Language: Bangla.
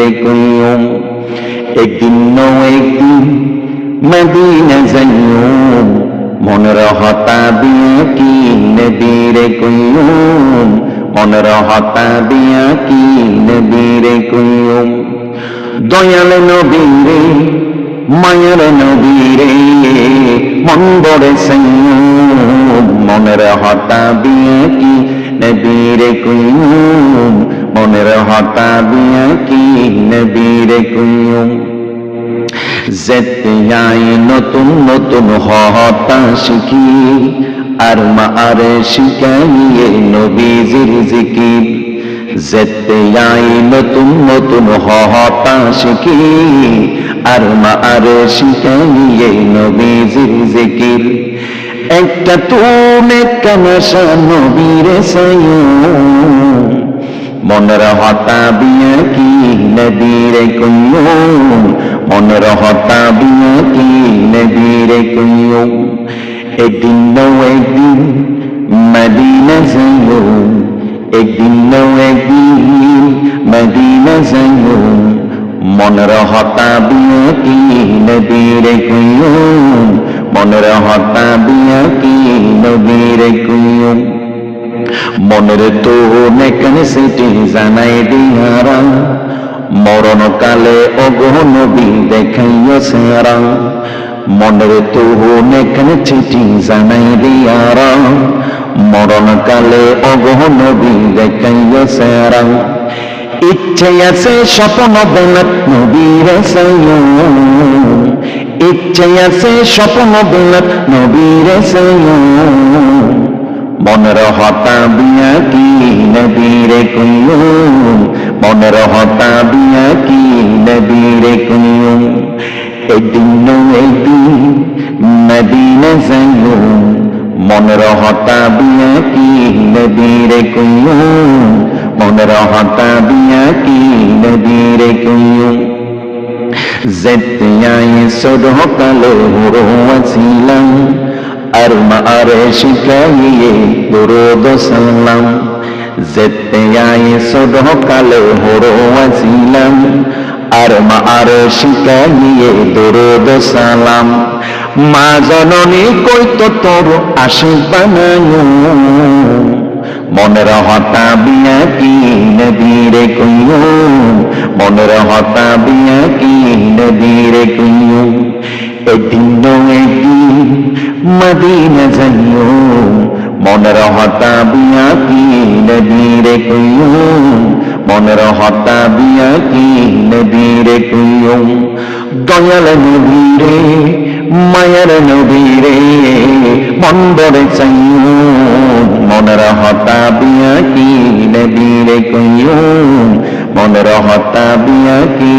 রে কইয়ুম একদিন একদিন মদিনা যাইয়ুম মনের হতা দিয়া কি নবী রে কইয়ুম মনের হতা দিয়া কি নবী রে কইয়ুম দয়াল নবী রে মায়ের নবী রে মন বড়ে সাইয়ুম মনের হতা দিয়া কি নবী রে কইয়ুম মনের হতা দিয়া কি নবী রে কইয়ুম যেতে যাই নতুন নতুন হতা শিখি আর মা আরে শিখাইয়ে নবীজির জিকির যেতে যাই নতুন নতুন হতা শিখি আর মা আরে শিখাইয়ে নবীজির জিকির একটা তুমি কানাশা নবীরে সাইয়ুম মনের হতা বিয়া কি নবী রে কইয়ুম মনের হতা বিয়া কি নবী রে কইয়ুম একদিন একদিন মদিনা যাইয়ুম একদিন একদিন মদিনা যাইয়ুম মনের হতা বিয়া কি নবী রে কইয়ুম মনের হতা বিয়া কি নবী রে কইয়ুম মনের তো নেকানে সেটি জানাই দিয়ারা মরণ কালে অগো নবী দেখাইয়া সেরা মনের তো নেকানে চিঠি জানাই দিয়ারা মরণ কালে অগো নবী দেখাইয়া সেরা ইচ্ছে আছে স্বপ্ন বেলাত নবীর সাইয়ুম ইচ্ছে আছে স্বপ্ন বেলাত নবীর সাইয়ুম মনের হতা বিয়া কি নবী রে কইয়ুম মনের হতা বিয়া কি নবী রে কইয়ুম একদিন একদিন মদিনা যাইয়ুম মনের হতা বিয়া কি নবী রে কইয়ুম মনের হতা বিয়া কি নবী রে কইয়ুম যেতে আই সদকালে ছিলাম আর মা আরে শিখাইয়ে দরুদ সালাম যেতে আই সদকালে ছিলাম আর মা আরে শিখাইয়ে দরুদ সালাম মা জননী কইতো তোর আশীর্বাদ মনের হতা বিয়া কি নবী রে কইয়ুম মনের হতা বিয়া কি নবী রে কইয়ুম একদিন একদিন মদিনা যাইয়ুম মনের হতা বিয়া কি নবী রে কইয়ুম মনের হতা বিয়া কি নবী রে কইয়ুম দয়াল নবী রে মায়ের নবী রে মন বড়ে চাইয়ুম মনের হতা বিয়া কি নবী রে কইয়ুম মনের হতা বিয়া কি